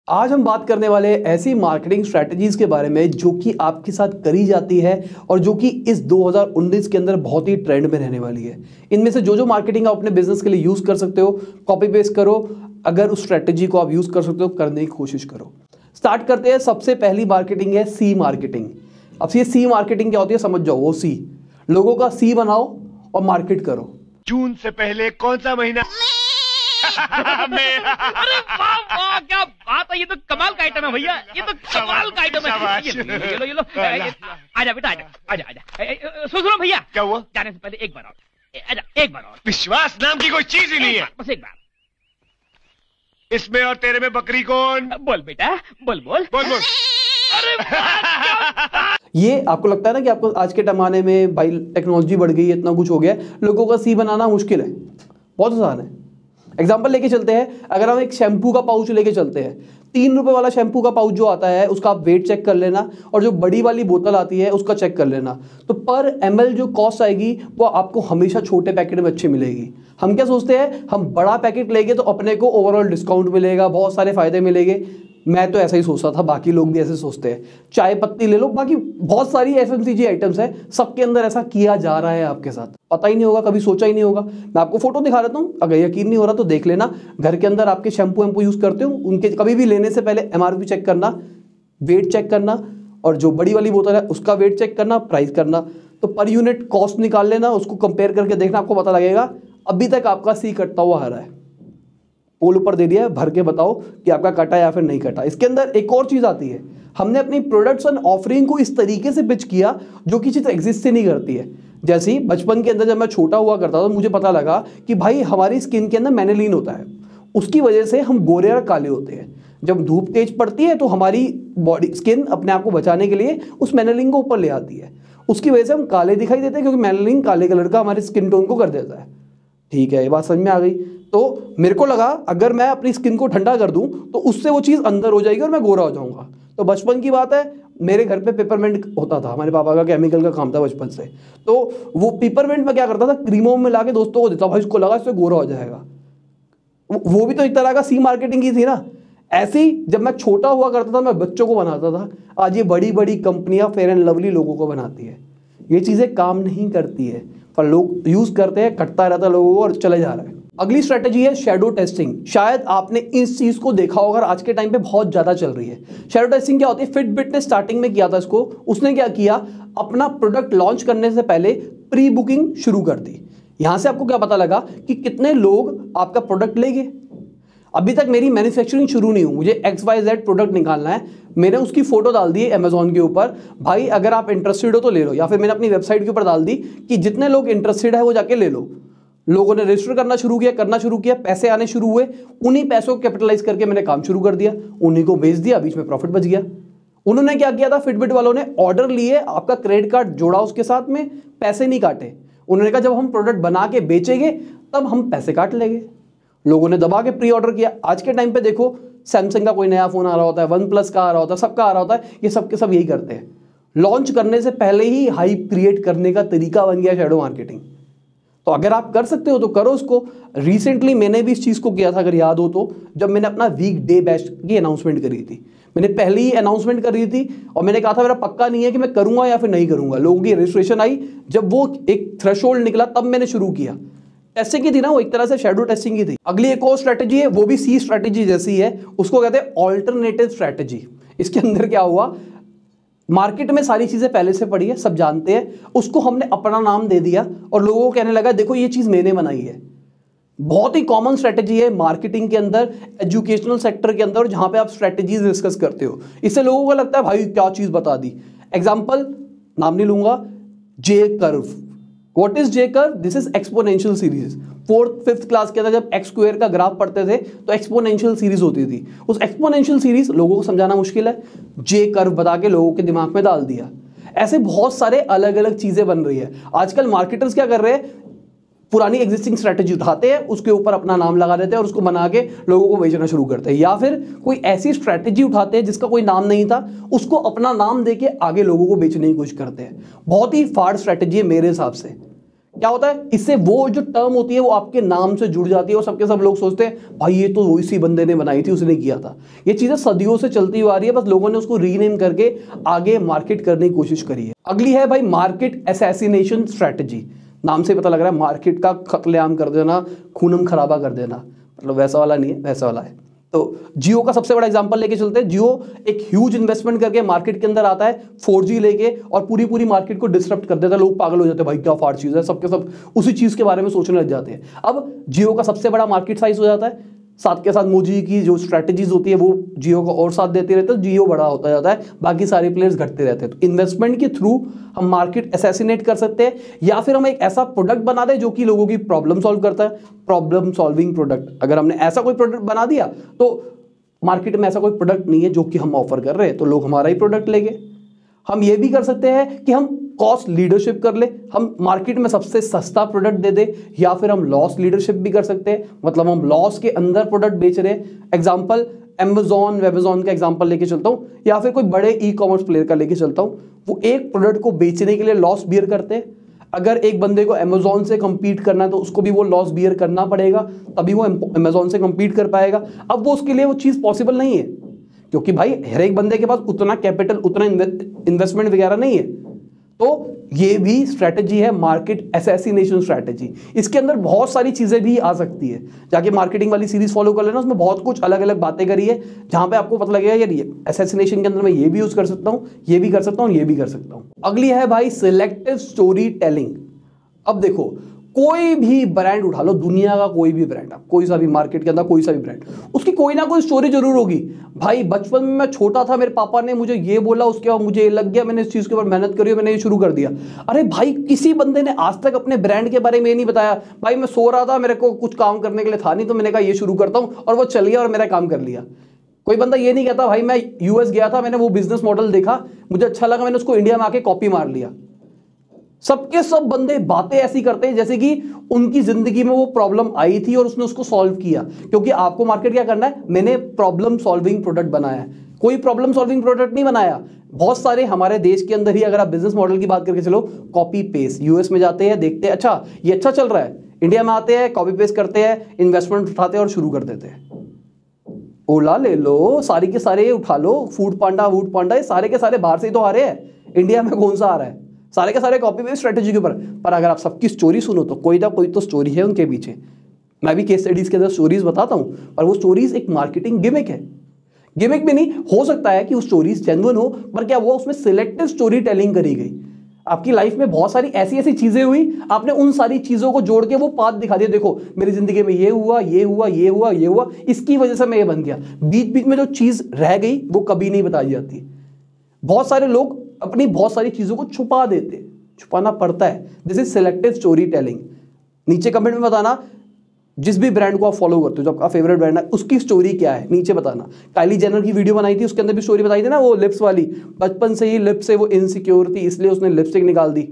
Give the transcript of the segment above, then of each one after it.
आज हम बात करने वाले ऐसी मार्केटिंग स्ट्रेटजीज के बारे में जो कि आपके साथ करी जाती है और जो कि इस 2019 के अंदर बहुत ही ट्रेंड में रहने वाली है। इनमें से जो मार्केटिंग आप अपने बिजनेस के लिए यूज कर सकते हो, कॉपी पेस्ट करो। अगर उस स्ट्रेटजी को आप यूज कर सकते हो, करने की कोशिश करो। स्टार्ट करते हैं। सबसे पहली मार्केटिंग है सी मार्केटिंग। अब ये सी मार्केटिंग क्या होती है समझ जाओ। वो सी, लोगों का सी बनाओ और मार्केट करो। जून से पहले कौन सा महीना? अरे वाह वाह, क्या बात है। ये तो कमाल का आइटम है भैया, ये तो कमाल का आइटम है। ये लो आजा बेटा, आजा। सुनो भैया, क्या हुआ? जाने से पहले एक बार और, आजा एक बार और। विश्वास नाम की कोई चीज ही नहीं है। बस एक बार। इसमें और तेरे में बकरी कौन? बोल बेटा, बोल बोल बोल बोल। अरे वाह, ये आपको लगता है ना कि आपको आज के जमाने में भाई टेक्नोलॉजी बढ़ गई है, इतना कुछ हो गया है, लोगों का सी बनाना मुश्किल है। बहुत आसान है। एग्जाम्पल लेके चलते हैं। अगर हम एक शैम्पू का पाउच लेके चलते हैं, 3 रुपए वाला शैम्पू का पाउच जो आता है उसका आप वेट चेक कर लेना, और जो बड़ी वाली बोतल आती है उसका चेक कर लेना। तो पर ml जो कॉस्ट आएगी वो आपको हमेशा छोटे पैकेट में अच्छी मिलेगी। हम क्या सोचते हैं, हम बड़ा पैकेट लेंगे तो अपने को ओवरऑल डिस्काउंट मिलेगा, बहुत सारे फायदे मिलेंगे। मैं तो ऐसा ही सोचता था, बाकी लोग भी ऐसे सोचते हैं। चाय पत्ती ले लो, बाकी बहुत सारी FMCG आइटम्स है, सबके अंदर ऐसा किया जा रहा है। आपके साथ पता ही नहीं होगा, कभी सोचा ही नहीं होगा। मैं आपको फोटो दिखा देता हूँ, अगर यकीन नहीं हो रहा तो देख लेना। घर के अंदर आपके शैम्पू वैम्पू यूज करते हो, उनके कभी भी लेने से पहले MRP चेक करना, वेट चेक करना, और जो बड़ी वाली बोतल है उसका वेट चेक करना, प्राइस करना। तो पर यूनिट कॉस्ट निकाल लेना, उसको कंपेयर करके देखना, आपको पता लगेगा अभी तक आपका सी कटता हुआ आ रहा है। पोल ऊपर दे दिया है, भर के बताओ कि आपका कटा या फिर नहीं कटा। इसके अंदर एक और चीज आती है, हमने अपनी प्रोडक्ट्स एंड ऑफरिंग को इस तरीके से पिच किया जो कि चीज एग्जिस्ट ही नहीं करती है। जैसे ही बचपन के अंदर जब मैं छोटा हुआ करता था, मुझे पता लगा कि भाई हमारी स्किन के अंदर मेनेलिन होता है, उसकी वजह से हम गोरे और काले होते हैं। जब धूप तेज पड़ती है तो हमारी बॉडी स्किन अपने आप को बचाने के लिए उस मेनेलिन को ऊपर ले आती है, उसकी वजह से हम काले दिखाई देते हैं, क्योंकि मेनेलिन काले कलर का हमारे स्किन टोन को कर देता है। ठीक है, ये बात समझ में आ गई। तो मेरे को लगा अगर मैं अपनी स्किन को ठंडा कर दूं तो उससे वो चीज़ अंदर हो जाएगी और मैं गोरा हो जाऊंगा। तो बचपन की बात है, मेरे घर पे पेपरमेंट होता था, हमारे पापा का केमिकल का काम था बचपन से। तो वो पेपरमेंट में क्या करता था, क्रीमों में लाके दोस्तों को देता, भाई इसको लगा इससे गोरा हो जाएगा। वो भी तो एक तरह का सी मार्केटिंग की थी ना। ऐसे ही जब मैं छोटा हुआ करता था, मैं बच्चों को बनाता था। आज ये बड़ी बड़ी कंपनियां फेयर एंड लवली लोगों को बनाती है। ये चीज़ें काम नहीं करती है, पर लोग यूज करते हैं, कटता रहता है लोगों को और चले जा रहा है। अगली स्ट्रेटजी है शैडो टेस्टिंग। शायद आपने इस चीज को देखा होगा, आज के टाइम पे बहुत ज्यादा चल रही है। शैडो टेस्टिंग क्या होती है, फिटबिट ने स्टार्टिंग में किया था इसको। उसने क्या किया, अपना प्रोडक्ट लॉन्च करने से पहले प्री बुकिंग शुरू कर दी। यहां से आपको क्या पता लगा कि कितने लोग आपका प्रोडक्ट लेंगे। अभी तक मेरी मैन्युफैक्चरिंग शुरू नहीं हुई, मुझे XYZ प्रोडक्ट निकालना है, मैंने उसकी फोटो डाल दी है अमेजोन के ऊपर, भाई अगर आप इंटरेस्टेड हो तो ले लो। या फिर मैंने अपनी वेबसाइट के ऊपर डाल दी कि जितने लोग इंटरेस्टेड है वो जाके ले लो। लोगों ने रजिस्टर करना शुरू किया, पैसे आने शुरू हुए। उन्हीं पैसों को कैपिटलाइज करके मैंने काम शुरू कर दिया, उन्हीं को बेच दिया, बीच में प्रॉफिट बच गया। उन्होंने क्या किया था, फिटबिट वालों ने ऑर्डर लिए, आपका क्रेडिट कार्ड जोड़ा उसके साथ में, पैसे नहीं काटे। उन्होंने कहा जब हम प्रोडक्ट बना के बेचेंगे तब हम पैसे काट लेंगे। लोगों ने दबा के प्री ऑर्डर किया। आज के टाइम पे देखो, सैमसंग का कोई नया फोन आ रहा होता है, OnePlus का आ रहा होता है, सबका आ रहा होता है, ये सब के सब यही करते हैं। लॉन्च करने से पहले ही हाइप क्रिएट करने का तरीका बन गया शैडो मार्केटिंग। तो अगर आप कर सकते हो तो करो उसको। रिसेंटली मैंने भी इस चीज़ को किया था, अगर याद हो तो, जब मैंने अपना वीक डे बैच की अनाउंसमेंट करी थी। मैंने पहले ही अनाउंसमेंट कर रही थी और मैंने कहा था मेरा पक्का नहीं है कि मैं करूंगा या फिर नहीं करूंगा। लोगों की रजिस्ट्रेशन आई, जब वो एक थ्रेशोल्ड निकला तब मैंने शुरू किया। टेस्टिंग की थी ना वो, एक तरह से शैडो टेस्टिंग की थी। अगली एक और स्ट्रैटेजी है, वो भी सी स्ट्रैटेजी जैसी है, उसको कहते हैं ऑल्टरनेटिव स्ट्रैटेजी। इसके अंदर क्या हुआ, मार्केट में सारी चीजें पहले से पड़ी है, सब जानते हैं, उसको हमने अपना नाम दे दिया और लोगों को कहने लगा देखो ये चीज मैंने बनाई है। बहुत ही कॉमन स्ट्रेटजी है मार्केटिंग के अंदर, एजुकेशनल सेक्टर के अंदर, जहां पे आप स्ट्रेटजीज डिस्कस करते हो। इससे लोगों को लगता है भाई क्या चीज बता दी। एग्जांपल नाम नहीं लूंगा, J curve. What is J curve? This is exponential series. 4th 5th class के अंदर जब एक्स स्क्वायर का ग्राफ पढ़ते थे तो एक्सपोनेंशियल सीरीज होती थी। उस एक्सपोनेंशियल सीरीज लोगों को समझाना मुश्किल है, जे कर्व बता के लोगों के दिमाग में डाल दिया। ऐसे बहुत सारे अलग अलग चीजें बन रही है। आजकल मार्केटर्स क्या कर रहे हैं, पुरानी एग्जिस्टिंग स्ट्रेटजी उठाते हैं, उसके ऊपर अपना नाम लगा देते हैं और उसको बना के लोगों को बेचना शुरू करते हैं। या फिर कोई ऐसी स्ट्रेटजी उठाते हैं जिसका कोई नाम नहीं था, उसको अपना नाम देके आगे लोगों को बेचने की कोशिश करते हैं। बहुत ही फाड़ स्ट्रेटजी है मेरे हिसाब से। क्या होता है इससे, वो जो टर्म होती है वो आपके नाम से जुड़ जाती है और सबके सब लोग सोचते हैं भाई ये तो इसी बंदे ने बनाई थी, उसने किया था। ये चीजें सदियों से चलती हुई आ रही है, बस लोगों ने उसको रीनेम करके आगे मार्केट करने की कोशिश करी है। अगली है भाई मार्केट असैसिनेशन स्ट्रैटेजी। नाम से पता लग रहा है मार्केट का कत्लेआम कर देना, खूनम खराबा कर देना, मतलब वैसा वाला नहीं है, वैसा वाला है। तो जियो का सबसे बड़ा एग्जांपल लेके चलते हैं। जियो एक ह्यूज इन्वेस्टमेंट करके मार्केट के अंदर आता है 4G लेके और पूरी मार्केट को डिसरप्ट कर देता है। लोग पागल हो जाते हैं, भाई क्या फाड़ चीज है, सबके सब उसी चीज के बारे में सोचने लग जाते हैं। अब जियो का सबसे बड़ा मार्केट साइज हो जाता है, साथ के साथ मोदी की जो स्ट्रैटेजीज होती है वो जियो को और साथ देते रहते हैं, जियो बड़ा होता जाता है, बाकी सारे प्लेयर्स घटते रहते हैं। तो इन्वेस्टमेंट के थ्रू हम मार्केट असैसिनेट कर सकते हैं, या फिर हम एक ऐसा प्रोडक्ट बना दें जो कि लोगों की प्रॉब्लम सॉल्व करता है, प्रॉब्लम सॉल्विंग प्रोडक्ट। अगर हमने ऐसा कोई प्रोडक्ट बना दिया तो मार्केट में ऐसा कोई प्रोडक्ट नहीं है जो कि हम ऑफर कर रहे हैं, तो लोग हमारा ही प्रोडक्ट लेंगे। हम ये भी कर सकते हैं कि हम कॉस्ट लीडरशिप कर ले, हम मार्केट में सबसे सस्ता प्रोडक्ट दे दे, या फिर हम लॉस लीडरशिप भी कर सकते हैं, मतलब हम लॉस के अंदर प्रोडक्ट बेच रहे हैं। एग्जांपल अमेज़न का एग्जांपल लेके चलता हूं, या फिर कोई बड़े ई कॉमर्स प्लेयर का लेके चलता हूं। वो एक प्रोडक्ट को बेचने के लिए लॉस बियर करते हैं। अगर एक बंदे को अमेज़न से कंपीट करना है तो उसको भी वो लॉस बियर करना पड़ेगा, तभी वो अमेज़न से कंपीट कर पाएगा। अब वो उसके लिए वो चीज़ पॉसिबल नहीं है, क्योंकि भाई हर एक बंदे के पास उतना कैपिटल, उतना इन्वेस्टमेंट वगैरह नहीं है। तो ये भी स्ट्रैटेजी है मार्केट असैसिनेशन स्ट्रैटेजी। इसके अंदर बहुत सारी चीजें भी आ सकती है, जाके मार्केटिंग वाली सीरीज फॉलो कर लेना, उसमें बहुत कुछ अलग अलग बातें करी है, जहां पे आपको पता लगेगा यार ये असैसिनेशन के अंदर मैं ये भी यूज कर सकता हूं, ये भी कर सकता हूं, ये भी कर सकता हूं। अगली है भाई सिलेक्टिव स्टोरी टेलिंग। अब देखो कोई भी ब्रांड उठा लो, दुनिया का कोई भी ब्रांड, कोई सा भी मार्केट के अंदर कोई सा भी ब्रांड, उसकी कोई ना कोई स्टोरी जरूर होगी। भाई बचपन में मैं छोटा था, मेरे पापा ने मुझे ये बोला, उसके बाद मुझे ये लग गया, मैंने इस चीज के ऊपर मेहनत करी और मैंने ये शुरू कर दिया। अरे भाई किसी बंदे ने आज तक अपने ब्रांड के बारे में ये नहीं बताया, भाई मैं सो रहा था, मेरे को कुछ काम करने के लिए था नहीं, तो मैंने कहा ये शुरू करता हूं, और वो चल गया और मेरा काम कर लिया। कोई बंदा ये नहीं कहता भाई मैं यूएस गया था, मैंने वो बिजनेस मॉडल देखा, मुझे अच्छा लगा, मैंने उसको इंडिया में आके कॉपी मार लिया। सबके सब बंदे बातें ऐसी करते हैं जैसे कि उनकी जिंदगी में वो प्रॉब्लम आई थी और उसने उसको सॉल्व किया, क्योंकि आपको मार्केट क्या करना है, मैंने प्रॉब्लम सॉल्विंग प्रोडक्ट बनाया है, कोई प्रॉब्लम सॉल्विंग प्रोडक्ट नहीं बनाया। बहुत सारे हमारे देश के अंदर ही अगर आप बिजनेस मॉडल की बात करके चलो, कॉपी पेस्ट, यूएस में जाते हैं, देखते हैं अच्छा ये अच्छा चल रहा है, इंडिया में आते हैं, कॉपी पेस्ट करते हैं, इन्वेस्टमेंट उठाते हैं और शुरू कर देते हैं। ओला ले लो, सारी के सारे उठा लो, फूड पांडा, ये सारे के सारे बाहर से ही तो आ रहे हैं, इंडिया में कौन सा आ रहा है, सारे के सारे कॉपी पेस्ट स्ट्रेटेजी के ऊपर। पर अगर आप सबकी स्टोरी सुनो तो कोई ना कोई तो स्टोरी है उनके पीछे। मैं भी केस स्टडीज के अंदर स्टोरीज बताता हूं, पर वो स्टोरीज एक मार्केटिंग गिमिक है। गिमिक भी नहीं, हो सकता है कि वो स्टोरीज जेन्युइन हो, पर क्या वो उसमें सिलेक्टिव स्टोरी टेलिंग करी गई। आपकी लाइफ में बहुत सारी ऐसी ऐसी चीजें हुई, आपने उन सारी चीजों को जोड़ के वो पाथ दिखा दिया, देखो मेरी जिंदगी में ये हुआ, ये हुआ, ये हुआ, ये हुआ, इसकी वजह से मैं ये बन गया। बीच बीच में जो चीज रह गई वो कभी नहीं बताई जाती। बहुत सारे लोग अपनी बहुत सारी चीजों को छुपा देते, छुपाना पड़ता है। This is selective story telling. नीचे कमेंट में बताना जिस भी ब्रांड को आप फॉलो करते हो, जो आपका फेवरेट ब्रांड है, उसकी स्टोरी क्या है, नीचे बताना। काइली जेनर की वीडियो बनाई थी, उसके अंदर भी स्टोरी बताई थी ना, वो लिप्स वाली, बचपन से ही लिप्स से वो इनसिक्योर थी, इसलिए उसने लिपस्टिक निकाल दी।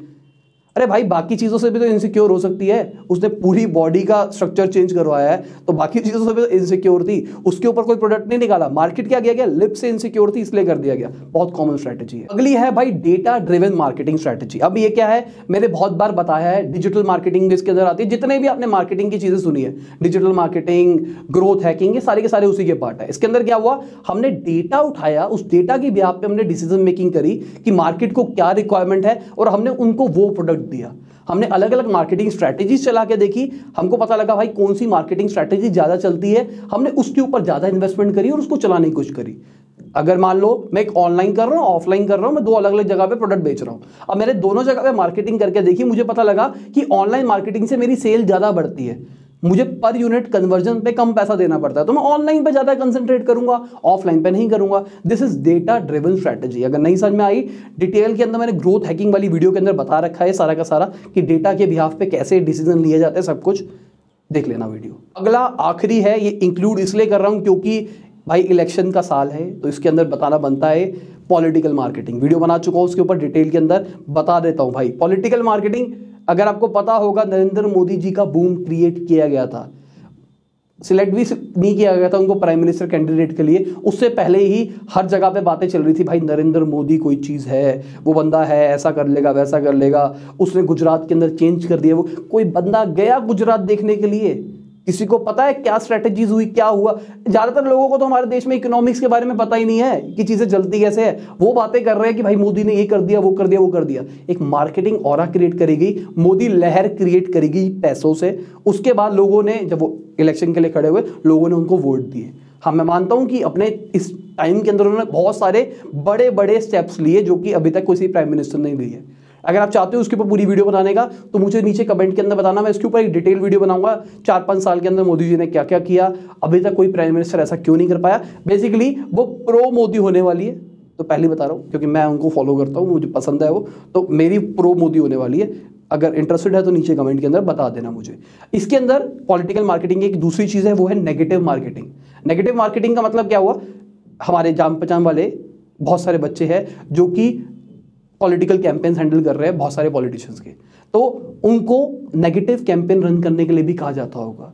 अरे भाई बाकी चीजों से भी तो इनसिक्योर हो सकती है, उसने पूरी बॉडी का स्ट्रक्चर चेंज करवाया है, तो बाकी चीजों से भी तो इनसिक्योर थी, उसके ऊपर कोई प्रोडक्ट नहीं निकाला, मार्केट क्या किया गया, लिप से इनसिक्योर थी इसलिए कर दिया गया। बहुत कॉमन स्ट्रैटेजी है। अगली है भाई डेटा ड्रिवन मार्केटिंग स्ट्रैटेजी। अब ये क्या है, मैंने बहुत बार बताया है, डिजिटल मार्केटिंग इसके अंदर आती है। जितने भी आपने मार्केटिंग की चीजें सुनी है, डिजिटल मार्केटिंग, ग्रोथ हैकिंग, ये सारे के सारे उसी के पार्ट है। इसके अंदर क्या हुआ, हमने डेटा उठाया, उस डेटा की बिहाफ पे हमने डिसीजन मेकिंग करी कि मार्केट को क्या रिक्वायरमेंट है, और हमने उनको वो प्रोडक्ट दिया। हमने अलग अलग मार्केटिंग स्ट्रैटेजीज चला के देखी, हमको पता लगा भाई कौन सी मार्केटिंग स्ट्रैटेजी ज्यादा चलती है, हमने उसके ऊपर ज्यादा इन्वेस्टमेंट करी और उसको चलाने की कोशिश करी। अगर मान लो मैं एक ऑनलाइन कर रहा हूं, ऑफलाइन कर रहा हूं, मैं दो अलग अलग जगह पे प्रोडक्ट बेच रहा हूं, अब मैंने दोनों जगह पे मार्केटिंग करके देखी, मुझे पता लगा कि ऑनलाइन मार्केटिंग से मेरी सेल ज्यादा बढ़ती है, मुझे पर यूनिट कन्वर्जन पे कम पैसा देना पड़ता है, तो मैं ऑनलाइन पे ज्यादा कंसंट्रेट करूंगा, ऑफलाइन पे नहीं करूंगा। This is data driven strategy. अगर नहीं समझ में आई, डिटेल के अंदर मैंने ग्रोथ हैकिंग वाली वीडियो के अंदर बता रखा है सारा का सारा, कि डेटा के बिहाफ पे कैसे डिसीजन लिए जाते हैं, सब कुछ देख लेना वीडियो। अगला आखिरी है, ये इंक्लूड इसलिए कर रहा हूं क्योंकि भाई इलेक्शन का साल है, तो इसके अंदर बताना बनता है। पॉलिटिकल मार्केटिंग वीडियो बना चुका हूं, उसके ऊपर डिटेल के अंदर बता देता हूं। भाई पॉलिटिकल मार्केटिंग, अगर आपको पता होगा, नरेंद्र मोदी जी का बूम क्रिएट किया गया था, सिलेक्ट भी नहीं किया गया था उनको प्राइम मिनिस्टर कैंडिडेट के लिए, उससे पहले ही हर जगह पे बातें चल रही थी, भाई नरेंद्र मोदी कोई चीज़ है, वो बंदा है, ऐसा कर लेगा वैसा कर लेगा, उसने गुजरात के अंदर चेंज कर दिया। वो कोई बंदा गया गुजरात देखने के लिए? किसी को पता है क्या स्ट्रेटेजीज हुई, क्या हुआ? ज़्यादातर लोगों को तो हमारे देश में इकोनॉमिक्स के बारे में पता ही नहीं है कि चीज़ें चलती कैसे है। वो बातें कर रहे हैं कि भाई मोदी ने ये कर दिया, वो कर दिया, वो कर दिया। एक मार्केटिंग ऑरा क्रिएट करेगी, मोदी लहर क्रिएट करेगी पैसों से। उसके बाद लोगों ने, जब वो इलेक्शन के लिए खड़े हुए, लोगों ने उनको वोट दिए। हाँ, मैं मानता हूँ कि अपने इस टाइम के अंदर उन्होंने बहुत सारे बड़े बड़े स्टेप्स लिए जो कि अभी तक किसी प्राइम मिनिस्टर ने लिए। अगर आप चाहते हो उसके ऊपर पूरी वीडियो बनाने का तो मुझे नीचे कमेंट के अंदर बताना, मैं इसके ऊपर एक डिटेल वीडियो बनाऊंगा। 4-5 साल के अंदर मोदी जी ने क्या क्या किया, अभी तक कोई प्राइम मिनिस्टर ऐसा क्यों नहीं कर पाया। बेसिकली वो प्रो मोदी होने वाली है, तो पहले बता रहा हूँ क्योंकि मैं उनको फॉलो करता हूँ, मुझे पसंद है वो, तो मेरी प्रो मोदी होने वाली है। अगर इंटरेस्टेड है तो नीचे कमेंट के अंदर बता देना मुझे। इसके अंदर पॉलिटिकल मार्केटिंग की एक दूसरी चीज़ है, वो है नेगेटिव मार्केटिंग। नेगेटिव मार्केटिंग का मतलब क्या हुआ? हमारे जान पहचान वाले बहुत सारे बच्चे हैं जो कि पॉलिटिकल कैंपेन्स हैंडल कर रहे हैं, बहुत सारे पॉलिटिशियंस के, तो उनको नेगेटिव कैंपेन रन करने के लिए भी कहा जाता होगा।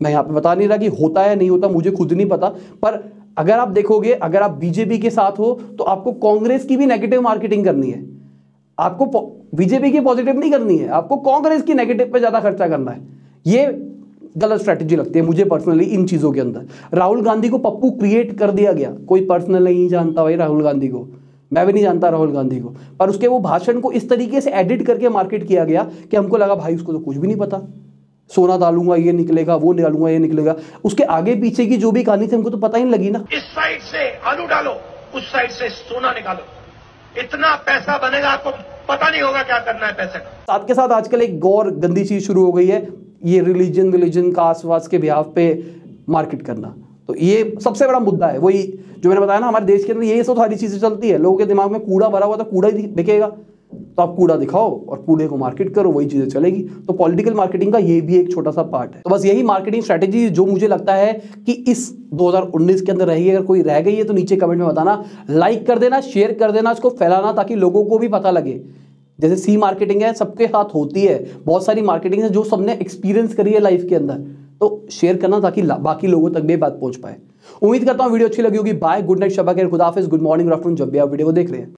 मैं यहाँ पे बता नहीं रहा कि होता है नहीं होता, मुझे खुद नहीं पता, पर अगर आप देखोगे, अगर आप बीजेपी के साथ हो तो आपको कांग्रेस की भी नेगेटिव मार्केटिंग करनी है। आपको बीजेपी की पॉजिटिव नहीं करनी है, आपको कांग्रेस की नेगेटिव पे ज्यादा खर्चा करना है। ये गलत स्ट्रैटेजी लगती है मुझे पर्सनली इन चीजों के अंदर। राहुल गांधी को पप्पू क्रिएट कर दिया गया, कोई पर्सनल नहीं जानता भाई राहुल गांधी को, मैं भी नहीं जानता राहुल गांधी को, पर उसके वो भाषण को इस तरीके से एडिट करके मार्केट किया गया कि हमको लगा भाई उसको तो कुछ भी नहीं पता, सोना डालूंगा ये निकलेगा, वो डालूंगा ये निकलेगा। उसके आगे पीछे की जो भी कहानी थी हमको तो पता ही नहीं लगी ना। इस साइड से आलू डालो, उस साइड से सोना निकालो, इतना पैसा बनेगा आपको पता नहीं होगा क्या करना है पैसे का। साथ के साथ आजकल एक और गंदी चीज शुरू हो गई है, ये रिलीजन कास्ट वास्ट के बिहाफ पे मार्केट करना। तो ये सबसे बड़ा मुद्दा है, वही जो मैंने बताया ना, हमारे देश के अंदर ये सब सारी चीजें चलती है। लोगों के दिमाग में कूड़ा भरा हुआ था, कूड़ा ही दिखेगा, तो आप कूड़ा दिखाओ और कूड़े को मार्केट करो, वही चीजें चलेगी। तो पॉलिटिकल मार्केटिंग का ये भी एक छोटा सा पार्ट है। तो बस यही मार्केटिंग स्ट्रेटेजी जो मुझे लगता है कि इस 2019 के अंदर रहेगी। अगर कोई रह गई है तो नीचे कमेंट में बताना, लाइक कर देना, शेयर कर देना, इसको फैलाना ताकि लोगों को भी पता लगे। जैसे सी मार्केटिंग है, सबके साथ होती है, बहुत सारी मार्केटिंग है जो सबने एक्सपीरियंस करी है लाइफ के अंदर, तो शेयर करना ताकि बाकी लोगों तक भी बात पहुंच पाए। उम्मीद करता हूं वीडियो अच्छी लगी होगी। बाय, गुड नाइट, शबा खैर, खुदा हाफिज़, गुड मॉर्निंग, आफ्टरनून, जब भी आप वीडियो को देख रहे हैं।